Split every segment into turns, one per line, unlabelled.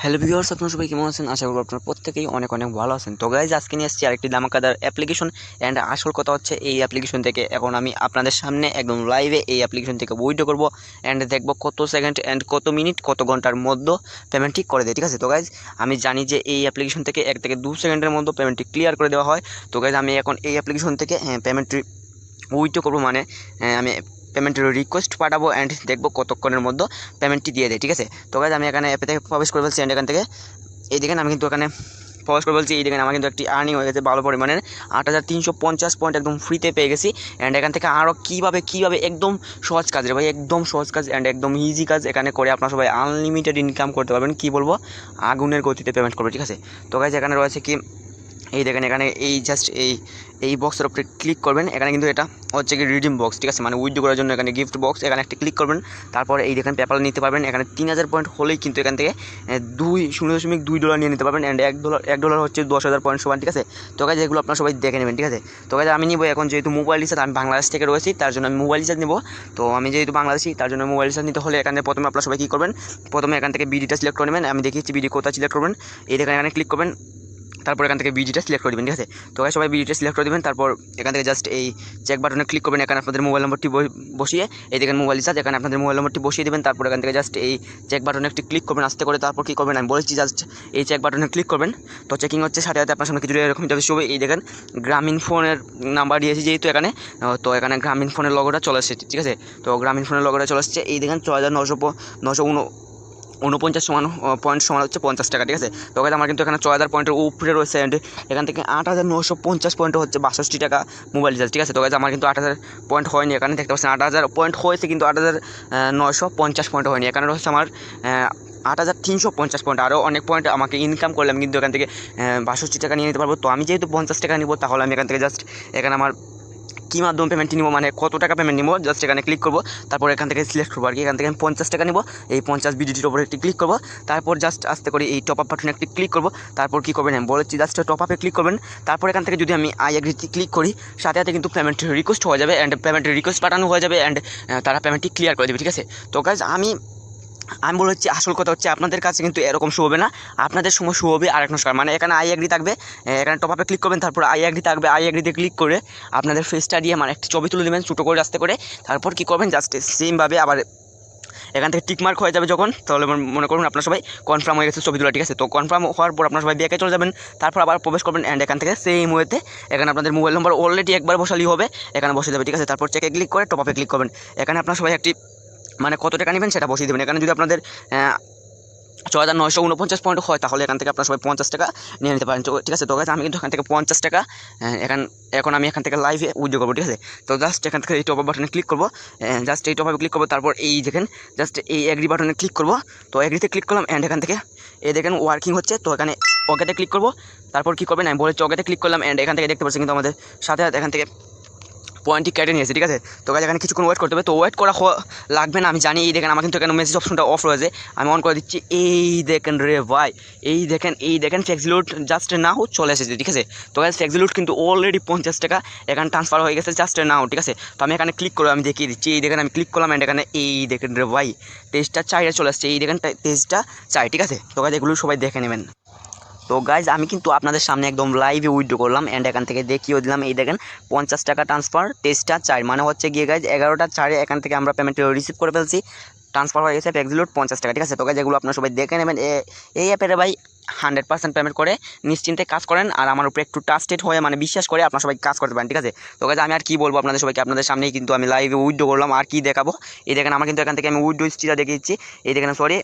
Hello viewers, আপনারা সবাই কেমন আছেন? আশা করব আপনারা প্রত্যেকেই অনেক অনেক ভালো আছেন। তো গাইজ আজকে নিয়ে এসেছি আরেকটি ধামাকাদার অ্যাপ্লিকেশন। অ্যান্ড আসল কথা হচ্ছে এই অ্যাপ্লিকেশন থেকে এখন আমি আপনাদের সামনে একদম লাইভে এই অ্যাপ্লিকেশন থেকে উইথড্র করবো অ্যান্ড দেখবো কত সেকেন্ড অ্যান্ড কত মিনিট কত ঘন্টার মধ্যে পেমেন্টটি করে দেয়। ঠিক আছে, তো গাইজ আমি জানি যে এই অ্যাপ্লিকেশন থেকে 1 থেকে 2 সেকেন্ডের মধ্যে পেমেন্টটি ক্লিয়ার করে দেওয়া হয়। তো গাইজ আমি এখন এই অ্যাপ্লিকেশন থেকে পেমেন্টটি উইথড্র করবো, মানে আমি পেমেন্টের রিকোয়েস্ট পাঠাবো অ্যান্ড দেখবো কতক্ষণের মধ্যে পেমেন্টটি দিয়ে দেয়। ঠিক আছে, তো গাইজ আমি এখানে অ্যাপে থেকে প্রবেশ করে ফেলছি অ্যান্ড এখান থেকে এই দেখেন আমি কিন্তু এখানে প্রবেশ করে বলছি। এই দেখেন আমার কিন্তু একটি আর্নিং হয়ে গেছে ভালো পরিমাণের 8,350 পয়েন্ট একদম ফ্রিতে পেয়ে গেছি। অ্যান্ড এখান থেকে আরও কীভাবে একদম সহজ কাজ রে ভাই, একদম সহজ কাজ অ্যান্ড একদম ইজি কাজ এখানে করে আপনারা সবাই আনলিমিটেড ইনকাম করতে পারবেন। কী বলবো, আগুনের গতিতে পেমেন্ট করবে। ঠিক আছে, তো গাইজ এখানে রয়েছে কি, এই দেখেন এখানে এই জাস্ট এই বক্সের উপরে ক্লিক করবেন। এখানে কিন্তু এটা হচ্ছে কি রিডিম বক্স। ঠিক আছে, মানে উইথড্র করার জন্য এখানে গিফট বক্স, এখানে একটা ক্লিক করবেন। তারপরে এই দেখেন পেপ্যাল নিতে পারবেন। এখানে 3,000 পয়েন্ট হলেই কিন্তু এখান থেকে $0.2 নিয়ে নিতে পারবেন। অ্যান্ড $1 হচ্ছে 10,000 পয়েন্ট সমান। ঠিক আছে, তো কাজে এগুলো আপনারা সবাই দেখে নেবেন। ঠিক আছে, তো কাজে আমি নিব এখন, যেহেতু মোবাইল রিচার্জ, আমি বাংলাদেশ থেকে রয়েছি তার জন্য আমি মোবাইল রিচার্জ নেব। তো আমি যেহেতু বাংলাদেশি তার জন্য মোবাইল রিচার্জ নিতে হলে এখানে প্রথমে আপনারা সবাই কী করবেন, প্রথমে এখান থেকে বিডিটা সিলেক্ট করে নেবেন। আমি দেখিয়েছি বিডি কোথায় সিলেক্ট করবেন। এই দেখেন এখানে ক্লিক করবেন, তারপর এখান থেকে বিডিটা সিলেক্ট করে দেবেন। ঠিক আছে, তো সবাই বিডিটা সিলেক্ট করে দেবেন। তারপর এখান থেকে জাস্ট এই চেক বাটনে ক্লিক করবেন। এখানে আপনাদের মোবাইল নম্বরটি বসিয়ে, এই দেখেন মোবাইল রিচার্জ, এখানে আপনাদের মোবাইল নম্বরটি বসিয়ে দেবেন। তারপর এখান থেকে জাস্ট এই চেক বাটনে একটি ক্লিক করবেন আস্তে করে। তারপর কী করবেন আমি বলেছি, জাস্ট এই চেক বাটনে ক্লিক করবেন। তো চেকিং হচ্ছে, সাথে সাথে আপনার সামনে কিছু এরকম যাবে শো। এই দেখেন গ্রামীণ ফোনের নাম্বার দিয়েছি যেহেতু এখানে, তো এখানে গ্রামীণ ফোনের লগোটা চলে আসছে। ঠিক আছে, তো গ্রামীণ ফোনের লগোটা চলে আসছে। এই দেখেন 6,949 পয়েন্ট সমান হচ্ছে 50 টাকা। ঠিক আছে, তো আমার কিন্তু এখানে 6,000 পয়েন্টের উপরে রয়েছে। অ্যান্ড এখান থেকে 8,950 পয়েন্ট হচ্ছে 62 টাকা মোবাইল রিচার্জ। ঠিক আছে, তো আমার কিন্তু 8,000 পয়েন্ট হয়নি। এখানে দেখতে পাচ্ছেন 8,000 পয়েন্ট হয়েছে, কিন্তু 8,950 পয়েন্ট হয়নি। এখানে রয়েছে আমার 8,350 পয়েন্ট। আরও অনেক পয়েন্ট আমাকে ইনকাম করলে আমি কিন্তু এখান থেকে 62 টাকা নিয়ে নিতে পারবো। তো আমি যেহেতু 50 টাকা নিব, তাহলে আমি এখান থেকে জাস্ট এখানে আমার কী মাধ্যমে পেমেন্টটি নিব, মানে কত টাকা পেমেন্ট নিব, জাস্ট এখানে ক্লিক করবো। তারপর এখান থেকে সিলেক্ট করবো আর কি, এখান থেকে আমি 50 টাকা নিব। এই 50 বিডিটির ওপরে একটি ক্লিক করবো। তারপর জাস্ট আস্তে করে এই টপ আপ বাটনে একটি ক্লিক করবো। তারপর কী করবেন আমি বলেছি, জাস্ট টপ আপে ক্লিক করবেন। তারপর এখান থেকে যদি আমি আই এগ্রিতে ক্লিক করি, সাথে সাথে কিন্তু পেমেন্ট রিকোয়েস্ট হয়ে যাবে অ্যান্ড পেমেন্ট রিকোয়েস্ট পাঠানো হয়ে যাবে অ্যান্ড তারা পেমেন্টটি ক্লিয়ার করে দেবে। ঠিক আছে, তো গাইজ আমি বলেছি আসল কথা হচ্ছে আপনাদের কাছে কিন্তু এরকম শো হবে না, আপনাদের সময় শো হবে আরেক নমস্কার, মানে এখানে আই এগ্রি থাকবে। এখানে টপ আপে ক্লিক করবেন, তারপর আই এগ্রি থাকবে। আই এগ্রিতে ক্লিক করে আপনাদের ফেসটা দিয়ে মানে একটি ছবি তুলে দেবেন ছোটো করে আস্তে করে। তারপর কী করবেন, জাস্ট সেমভাবে আবার এখান থেকে টিকমার্ক হয়ে যাবে যখন, তাহলে মনে করুন আপনার সবাই কনফার্ম হয়ে গেছে ছবি তোলা। ঠিক আছে, তো কনফার্ম হওয়ার পর আপনার সবাই ব্যাকে চলে যাবেন। তারপর আবার প্রবেশ করবেন অ্যান্ড এখান থেকে সেম ওয়েতে এখানে আপনাদের মোবাইল নম্বর অলরেডি একবার বসালেই হবে, এখানে বসে যাবে। ঠিক আছে, তারপর চেকে ক্লিক করে টপ আপে ক্লিক করবেন। এখানে আপনার সবাই একটি মানে কত টাকা নেবেন সেটা বসিয়ে দেবেন। এখানে যদি আপনাদের 6,949 পয়েন্ট হয়, তাহলে এখান থেকে আপনার সবাই 50 টাকা নিয়ে নিতে পারেন। তো ঠিক আছে, তো আমি কিন্তু এখান থেকে 50 টাকা এখন আমি এখান থেকে লাইভে উইথড্র করবো। ঠিক আছে, তো জাস্ট এখান থেকে এই টপ আপ বাটনে ক্লিক করবো, জাস্ট এই টপ আপে ক্লিক করবো। তারপর এই দেখেন জাস্ট এই এগ্রি বাটনে ক্লিক করবো। তো এগ্রিতে ক্লিক করলাম অ্যান্ড এখান থেকে এই দেখেন ওয়ার্কিং হচ্ছে, তো এখানে ওকেতে ক্লিক করবো। তারপর কী করবেন আমি বলেছি ওকেতে ক্লিক করলাম অ্যান্ড এখান থেকে দেখতে পাচ্ছি কিন্তু আমাদের সাথে সাথে এখান থেকে পয়েন্টটি কেটে নিয়েছে। ঠিক আছে, তো গাইজ এখানে কিছুক্ষণ ওয়েট করতে হবে। তো ওয়েট করা লাগবে না আমি জানি। এই দেখেন আমার কিন্তু এখানে মেসেজ অপশনটা অফ রয়েছে, আমি অন করে দিচ্ছি। এই দেখেন রে ভাই, এই দেখেন ফ্লেক্সিলোড জাস্ট নাও চলে এসেছে। ঠিক আছে, তো গাইজ ফ্লেক্সিলোড কিন্তু অলরেডি 50 টাকা এখানে ট্রান্সফার হয়ে গেছে জাস্ট নাও। ঠিক আছে, তো আমি এখানে ক্লিক করে আমি দেখিয়ে দিচ্ছি। এই দেখেন আমি ক্লিক করলাম অ্যান্ড এখানে এই দেখেন রে ভাই তেজটা চাইটা চলে আসছে। এই দেখেন তেজটা চাই। ঠিক আছে, তো গাইজ এগুলো সবাই দেখে নেবেন। তো গাইজ আমি কিন্তু আপনাদের সামনে একদম লাইভে উইথড্র করলাম অ্যান্ড এখান থেকে দেখিয়েও দিলাম। এই দেখেন 50 টাকা ট্রান্সফার, তেজটা 4 মানে হচ্ছে গিয়ে গাইজ 11টা 4 এখান থেকে আমরা পেমেন্ট রিসিভ করে ফেলছি, ট্রান্সফার হয়ে গেছে ফ্লেক্সিলোড 50 টাকা। ঠিক আছে, তো গাইজ এগুলো আপনারা সবাই দেখে নেবেন। এই অ্যাপের ভাই 100% পেমেন্ট করে নিশ্চিন্তে কাজ করেন, আর আমার উপরে একটু ট্রাস্টেড হয়ে মানে বিশ্বাস করে আপনারা সবাই কাজ করতে পারেন। ঠিক আছে, তো গাইজ আমি আর কি বলবো আপনাদের সবাইকে, আপনাদের সামনেই কিন্তু আমি লাইভে উইথড্র করলাম, আর কি দেখাবো। এই দেখেন আমার কিন্তু এখান থেকে আমি উইথড্র হিস্ট্রিটা দেখিয়েছি। এই দেখেন সরি,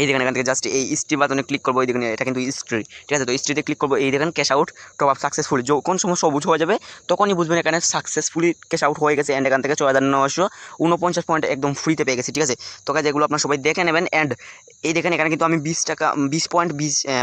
এই দেখেন এখান থেকে জাস্ট এই হিস্ট্রি বাটনে ক্লিক করবো। এই দেখেন এটা কিন্তু হিস্ট্রি। ঠিক আছে, তো হিস্ট্রিতে ক্লিক করবো। এই দেখেন cash out top up successfully, যখন সময় সবুজ হয়ে যাবে তখনই বুঝবেন এখানে সাকসেসফুলি ক্যাশ আউট হয়ে গেছে। অ্যান্ড এখান থেকে 6,949 পয়েন্ট একদম ফ্রিতে পেয়ে গেছি। ঠিক আছে, তো গাইজ এগুলো আপনার সবাই দেখে নেবেন। অ্যান্ড এই দেখেন এখানে কিন্তু আমি 20 টাকা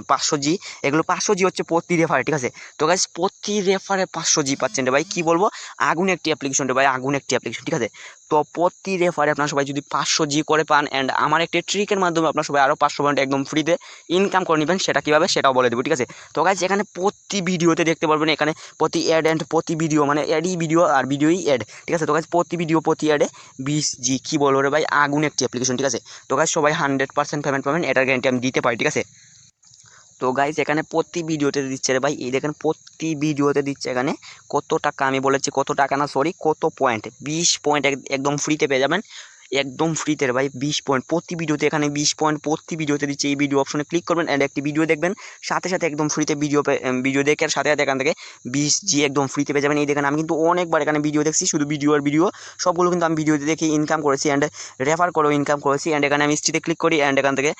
500G, এগুলো 500G হচ্ছে প্রতি রেফারে। ঠিক আছে, তো গাইজ প্রতি রেফারে 500G পাচ্ছেন রে ভাই, কী বলবো, আগুন একটি অ্যাপ্লিকেশন রে ভাই, আগুন একটি অ্যাপ্লিকেশন। ঠিক আছে, তো প্রতি রেফারে আপনারা সবাই যদি 500G করে পান অ্যান্ড আমার একটি ট্রিকের মাধ্যমে আপনারা সবাই আরও 500 পয়েন্ট একদম ফ্রিতে ইনকাম করে নেবেন, সেটা কীভাবে সেটাও বলে দেবো। ঠিক আছে, তো গাইজ এখানে প্রতি ভিডিওতে দেখতে পারবেন, এখানে প্রতি অ্যাড অ্যান্ড প্রতি ভিডিও মানে অ্যাডই ভিডিও আর ভিডিওই অ্যাড। ঠিক আছে, তো গাইজ প্রতি ভিডিও প্রতি অ্যাডে 20G, কী বলবো রে ভাই, আগুন একটি অ্যাপ্লিকেশন। ঠিক আছে, তো গাইজ সবাই 100% পেমেন্ট পাবেন, এটার গ্যারান্টি আমি দিতে পারি, ঠিক আছে। তো গাইজ এখানে প্রতি ভিডিওতে দিচ্ছে রে ভাই, এই দেখেন প্রতি ভিডিওতে দিচ্ছে এখানে কত টাকা, আমি বলেছি কত টাকা না সরি কত পয়েন্ট, 20 পয়েন্ট একদম ফ্রিতে পেয়ে যাবেন, একদম ফ্রিতে রে ভাই 20 পয়েন্ট প্রতি ভিডিওতে, এখানে 20 পয়েন্ট প্রতি ভিডিওতে দিচ্ছে। এই ভিডিও অপশনে ক্লিক করবেন অ্যান্ড একটি ভিডিও দেখবেন, সাথে সাথে একদম ফ্রিতে ভিডিও দেখে সাথে সাথে এখান থেকে 20G একদম ফ্রিতে পেয়ে যাবেন। এই দেখেন আমি কিন্তু অনেকবার এখানে ভিডিও দেখছি, শুধু ভিডিও সবগুলো কিন্তু আমি ভিডিওতে দেখে ইনকাম করেছি অ্যান্ড রেফার করেও ইনকাম করেছি। অ্যান্ড এখানে আমি হিস্ট্রিতে ক্লিক করি অ্যান্ড এখান থেকে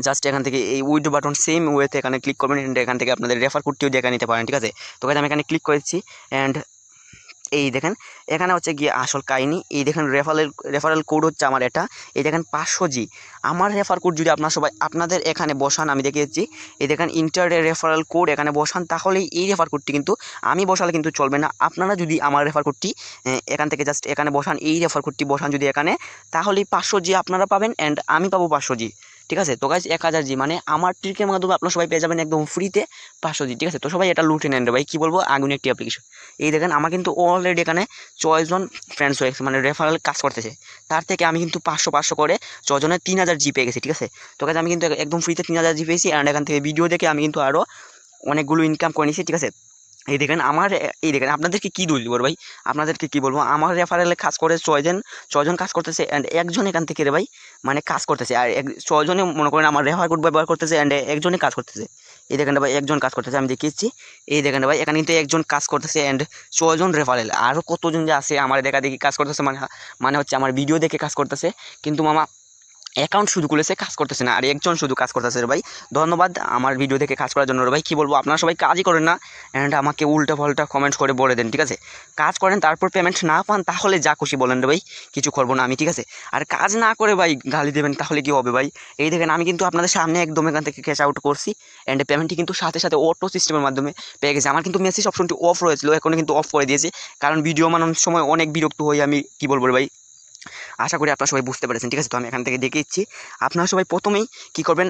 জাস্ট এখান থেকে এই উইথড্র বাটন সেম ওয়েতে এখানে ক্লিক করবেন অ্যান্ড এখান থেকে আপনাদের রেফার কোডটিও দেখে নিতে পারেন, ঠিক আছে। তো গাইজ আমি এখানে ক্লিক করেছি অ্যান্ড এই দেখেন এখানে হচ্ছে গিয়ে আসল কাহিনী, এই দেখেন রেফারেল কোড হচ্ছে আমার এটা, এই দেখেন 500G আমার রেফার কোড যদি আপনাদের এখানে বসান, আমি দেখিয়েছি, এই দেখেন ইন্টার রেফারেল কোড এখানে বসান, তাহলেই এই রেফার কোডটি কিন্তু আমি বসালে কিন্তু চলবে না, আপনারা যদি আমার রেফার কোডটি এখান থেকে জাস্ট এখানে বসান, এই রেফার কোডটি বসান যদি এখানে, তাহলেই 500G আপনারা পাবেন অ্যান্ড আমি পাবো 500G, ঠিক আছে। তো গাইজ 1000G মানে আমার ট্রিকের মাধ্যমে আপনারা সবাই পেয়ে যাবেন একদম ফ্রিতে 500G, ঠিক আছে। তো সবাই এটা লুটে নেন রে ভাই, কী বলবো, আগুন একটি অ্যাপ্লিকেশন। এই দেখেন আমার কিন্তু অলরেডি এখানে 6 জন ফ্রেন্ডস হয়ে গেছে, মানে রেফারেল কাজ করতেছে, তার থেকে আমি কিন্তু 500 করে 6 জনের 3000G পেয়ে গেছি, ঠিক আছে। তো গাইজ আমি কিন্তু একদম ফ্রিতে 3000G পেয়েছি অ্যান্ড এখান থেকে ভিডিও দেখে আমি কিন্তু আরও অনেকগুলো ইনকাম করে নিয়েছি, ঠিক আছে। এই দেখেন এই দেখেন আপনাদেরকে কী দোষ দিব ভাই, আপনাদেরকে কী বলবো, আমার রেফারেলে কাজ করে 6 জন কাজ করতেছে অ্যান্ড একজন এখান থেকে রে ভাই মানে কাজ করতেছে, আর 6 জনে মনে করেন আমার রেফার কোড ব্যবহার করতেছে অ্যান্ড একজনই কাজ করতেছে। এই দেখেন ভাই একজন কাজ করতেছে, আমি দেখিয়েছি, এই দেখেন ভাই এখানে কিন্তু একজন কাজ করতেছে অ্যান্ড 6 জন রেফারেল, আরও কতজন যে আছে আমার দেখা দেখি কাজ করতেছে, মানে হচ্ছে আমার ভিডিও দেখে কাজ করতেছে, কিন্তু মামা অ্যাকাউন্ট শুধু খুলেছে কাজ করতেছে না, আর একজন শুধু কাজ করতেছে রে ভাই। ধন্যবাদ আমার ভিডিও দেখে কাজ করার জন্য রে ভাই, কী বলবো, আপনারা সবাই কাজই করেন না অ্যান্ড আমাকে উল্টা পাল্টা কমেন্টস করে বলে দেন, ঠিক আছে। কাজ করেন তারপর পেমেন্ট না পান তাহলে যা খুশি বলেন রে ভাই, কিছু করবো না আমি, ঠিক আছে। আর কাজ না করে ভাই গালি দেবেন তাহলে কি হবে ভাই। এই দেখেন আমি কিন্তু আপনাদের সামনে একদম এখান থেকে ক্যাশ আউট করছি অ্যান্ড পেমেন্টটি কিন্তু সাথে সাথে অটো সিস্টেমের মাধ্যমে পেয়ে গেছে। আমার কিন্তু মেসেজ অপশনটি অফ রয়েছিল, এখন কিন্তু অফ করে দিয়েছি, কারণ ভিডিও বানানোর সময় অনেক বিরক্ত হই আমি, কী বলবো রে ভাই। আশা করি আপনারা সবাই বুঝতে পেরেছেন, ঠিক আছে। তো আমি এখান থেকে দেখে দিচ্ছি, আপনারা সবাই প্রথমেই কী করবেন,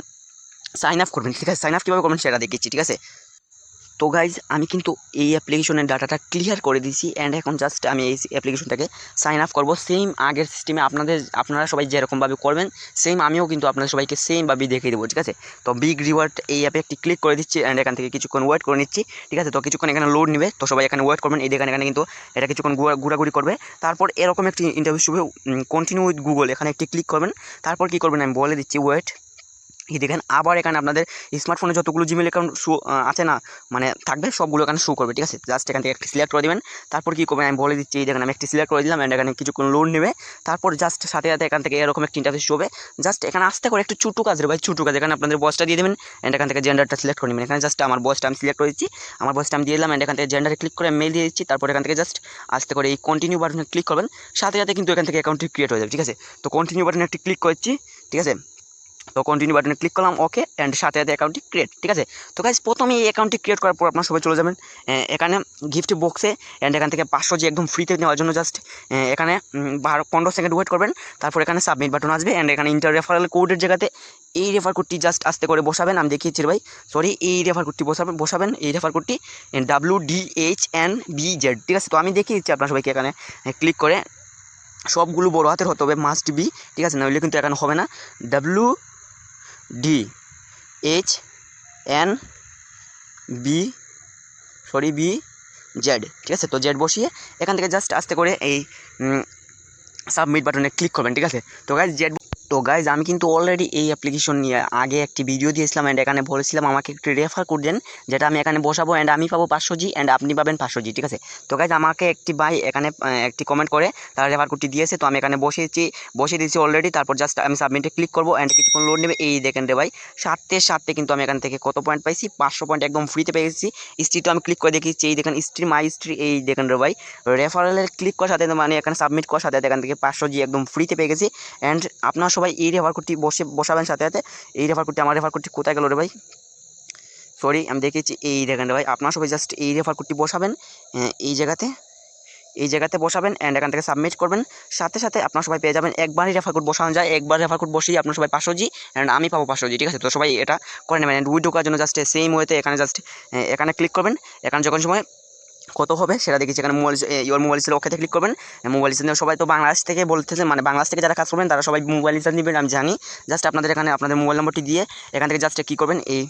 সাইন আপ করবেন, ঠিক আছে। সাইন আপ কীভাবে করবেন সেটা দেখিয়েছি, ঠিক আছে। তো গাইজ আমি কিন্তু এই অ্যাপ্লিকেশনের ডাটাটা ক্লিয়ার করে দিয়েছি অ্যান্ড এখন জাস্ট আমি এই অ্যাপ্লিকেশনটাকে সাইন আপ করবো সেম আগের সিস্টেমে, আপনারা সবাই যেরকমভাবে করবেন সেম আমিও কিন্তু আপনাদের সবাইকে সেমভাবে দেখিয়ে দেবো, ঠিক আছে। তো বিগ রিওয়ার্ড এই অ্যাপে একটি ক্লিক করে দিচ্ছি অ্যান্ড এখান থেকে কিছুক্ষণ ওয়েট করে নিচ্ছি, ঠিক আছে। তো কিছুক্ষণ এখানে লোড নেবে, তো সবাই এখানে ওয়েট করবেন, এই দেখেন এখানে কিন্তু এটা কিছুক্ষণ ঘোরাঘুরি করবে, তারপর এরকম একটি ইন্টারভিউ শুরু, কন্টিনিউ উইথ গুগল এখানে একটি ক্লিক করবেন, তারপর কী করবেন আমি বলে দিচ্ছি, ওয়েট। এই দেখেন আবার এখানে আপনাদের স্মার্টফোনে যতগুলো জিমেল অ্যাকাউন্ট আছে না, মানে থাকবে সবগুলো এখানে শো করবে, ঠিক আছে। জাস্ট এখান থেকে একটি সিলেক্ট করে দেবেন, তারপর কী করবেন আমি বলে দিচ্ছি, এই দেখেন আমি একটি সিলেক্ট করে দিলাম অ্যান্ড এখানে কিছুক্ষণ লোড নেবে, তারপর জাস্ট সাথে সাথে এখান থেকে এরকম একটি ইন্টারফেস শো হবে। জাস্ট এখানে আসতে করে একটু ছোটো কাজ রে ভাই, ছোটো কাজ, এখানে আপনাদের বয়সটা দিয়ে দেবেন অ্যান্ড এখান থেকে জেন্ডারটা সিলেক্ট করে নেবেন। এখানে জাস্ট আমার বয়সটা আমি সিলেক্ট করে দিচ্ছি, আমার বয়সটা আমি দিয়ে দিলাম অ্যান্ড এখান থেকে জেন্ডারে ক্লিক করে মেল দিয়ে দিচ্ছি, তারপর এখান থেকে জাস্ট আসতে করে এই কন্টিনিউ বাটনে ক্লিক করবেন, সাথে সাথে কিন্তু এখান থেকে অ্যাকাউন্টটি ক্রিয়েট হয়ে যাবে, ঠিক আছে। তো কন্টিনিউ বাটনে একটি ক্লিক করছি, ঠিক আছে। তো কন্টিনিউ বাটনে ক্লিক করলাম, ওকে অ্যান্ড সাথে সাথে অ্যাকাউন্টটি ক্রিয়েট, ঠিক আছে। তো গাইজ প্রথমে এই অ্যাকাউন্টটি ক্রিয়েট করার পর আপনার সবাই চলে যাবেন এখানে গিফট বক্সে অ্যান্ড এখান থেকে 500G একদম ফ্রিতে নেওয়ার জন্য জাস্ট এখানে 15 সেকেন্ড ওয়েট করবেন, তারপর এখানে সাবমিট বাটন আসবে অ্যান্ড এখানে ইন্টার রেফারেল কোডের জায়গাতে এই রেফার কোডটি জাস্ট আস্তে করে বসাবেন, আমি দেখিয়েছি ভাই সরি, এই রেফার কোডটি বসাবেন এই রেফার কোডটি WDHNVZ, ঠিক আছে। তো আমি দেখিয়ে দিচ্ছি আপনার সবাইকে, এখানে ক্লিক করে সবগুলো বড় হাতের হতে হবে, মাস্ট বি, ঠিক আছে, নইলে কিন্তু এখানে হবে না। WDHNVZ, ঠিক আছে। তো জেড বসিয়ে এখান থেকে জাস্ট আস্তে করে এই সাবমিট বাটনে ক্লিক করবেন, ঠিক আছে। তো গাইজ আমি কিন্তু অলরেডি এই অ্যাপ্লিকেশন নিয়ে আগে একটি ভিডিও দিয়েছিলাম অ্যান্ড এখানে বলেছিলাম আমাকে একটি রেফার কোড দেন, যেটা আমি এখানে বসাবো অ্যান্ড আমি পাবো 500G অ্যান্ড আপনি পাবেন 500G, ঠিক আছে। তো গাইজ আমাকে একটি ভাই এখানে একটি কমেন্ট করে তার রেফার কোডটি দিয়েছে, তো আমি এখানে বসিয়ে দিয়েছি অলরেডি, তারপর জাস্ট আমি সাবমিটে ক্লিক করবো অ্যান্ড কিছুক্ষণ লোড নেবে। এই দেখেন রে ভাই সাথে কিন্তু আমি এখান থেকে কত পয়েন্ট পাইছি, 500 পয়েন্ট একদম ফ্রিতে পেয়ে গেছি। হিস্ট্রিটা আমি ক্লিক করে দেখিয়েছি, এই দেখেন মাই হিস্ট্রি, এই দেখেন রে ভাই রেফারেলের ক্লিক করার সাথে মানে এখানে সাবমিট করার সাথে এখান থেকে 500G একদম ফ্রিতে পেয়ে গেছি অ্যান্ড আপনারা সবাই এই রেফার কোডটি বসাবেন সাথে সাথে। এই রেফার কোডটি, আমার রেফার কোডটি কোথায় গেল রে ভাই, সরি আমি দেখেছি, এই দেখেন রে ভাই আপনারা সবাই জাস্ট এই রেফার কোডটি বসাবেন এই জায়গাতে বসাবেন অ্যান্ড এখান থেকে সাবমিট করবেন, সাথে সাথে আপনারা সবাই পেয়ে যাবেন। একবারই রেফার কোড বসানো যায়, একবার রেফার কোড বসিয়ে আপনারা সবাই 500G অ্যান্ড আমি পাবো 500G, ঠিক আছে। তো সবাই এটা করে নেবেন অ্যান্ড উইথড্র করার জন্য জাস্ট সেম ওয়েতে এখানে জাস্ট এখানে ক্লিক করবেন, এখানে যখন সময় কত হবে সেটা দেখেছি এখানে মোবাইল ইওর মোবাইল রিচার্জ ওকেতে ক্লিক করবেন। মোবাইল রিচার্জ সবাই তো বাংলাদেশ থেকে বলতেছে, মানে বাংলাদেশ থেকে যারা কাজ করবেন তারা সবাই মোবাইল রিচার্জ নেবেন আমি জানি। জাস্ট আপনাদের এখানে আপনাদের মোবাইল নম্বরটি দিয়ে এখান থেকে জাস্ট কী করবেন, এই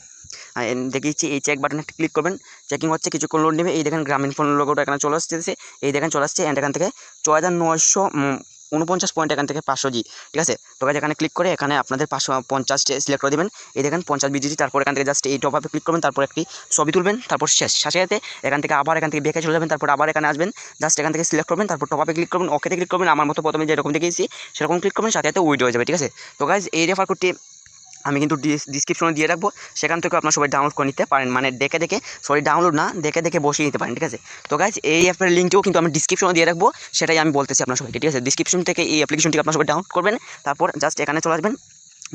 দেখিয়েছি এই চেক বাটনে ক্লিক করবেন। চেকিং হচ্ছে, কিছুক্ষণ লোড নেবে। এই দেখেন গ্রামীণ ফোন লোগোটা এখানে চলে আসছে, এই দেখেন চলে আসছে। অ্যান্ড এখান থেকে 4949 পয়েন্ট এখান থেকে 500G, ঠিক আছে। তো গাইজ এখানে ক্লিক করে এখানে আপনাদের 550 সিলেক্ট করে দেবেন। এই দেখেন 50 BGT। তারপর এখান থেকে জাস্ট এই টপ আপে ক্লিক করবেন, তারপর একটি ছবি তুলবেন, তারপর শেষ। সাথে এখান থেকে আবার এখান থেকে বেঁকে চলে যাবেন, তারপর আবার এখানে আসবেন, জাস্ট এখান থেকে সিলেক্ট করবেন, তারপর টপ আপে ক্লিক করবেন, ওকেতে ক্লিক করবেন। আমার মতো প্রথমে যেরকম দেখিয়েছি সেরকম ক্লিক করবেন, সাথে উইড্রো হয়ে যাবে, ঠিক আছে। তো গাইজ এই রেফার কোডটি আমি কিন্তু ডিসক্রিপশনে দিয়ে রাখবো, সেখান থেকে আপনারা সবাই ডাউনলোড করে নিতে পারেন, মানে ডাউনলোড না, দেখে বসিয়ে নিতে পারেন, ঠিক আছে। তো গাইজ এই অ্যাপের লিঙ্কটিও কিন্তু আমি ডিসক্রিপশনে দিয়ে রাখবো, সেটাই আমি বলতেছি আপনার সবাইকে, ঠিক আছে। ডিসক্রিপশন থেকে এই অ্যাপ্লিকেশনটি আপনারা সবাই ডাউনলোড করবেন, তারপর জাস্ট এখানে চলে আসবেন,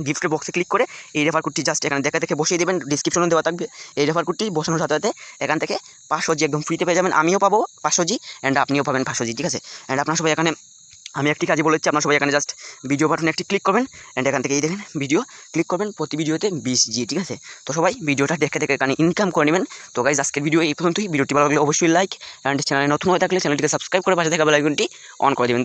গিফটের বক্সে ক্লিক করে এই রেফার কোডটি জাস্ট এখানে দেখে বসিয়ে দেবেন। ডিসক্রিপশনে দেওয়া থাকবে এই রেফার কোডটি, বসানোর সাথে এখান থেকে 500G একদম ফ্রিতে পেয়ে যাবেন। আমিও পাবো 500G অ্যান্ড আপনিও পাবেন 500G, ঠিক আছে। অ্যান্ড আপনারা সবাই এখানে আমি একটি কাজে বলেছি, আপনারা সবাই এখানে জাস্ট ভিডিও বাটনে একটি ক্লিক করবেন, অ্যান্ড এখান থেকে এই দেখেন ভিডিও ক্লিক করবেন, প্রতি ভিডিওতে 20G, ঠিক আছে। তো সবাই ভিডিওটা দেখে এখানে ইনকাম করে নেবেন। তো গাইজ আজকের ভিডিও এই পর্যন্তই। ভিডিওটি ভালো লাগলে অবশ্যই লাইক, অ্যান্ড চ্যানেলে নতুন হয়ে থাকলে চ্যানেলটিকে সাবস্ক্রাইব করে পাশে থাকা বেল আইকনটি অন করে দেবেন।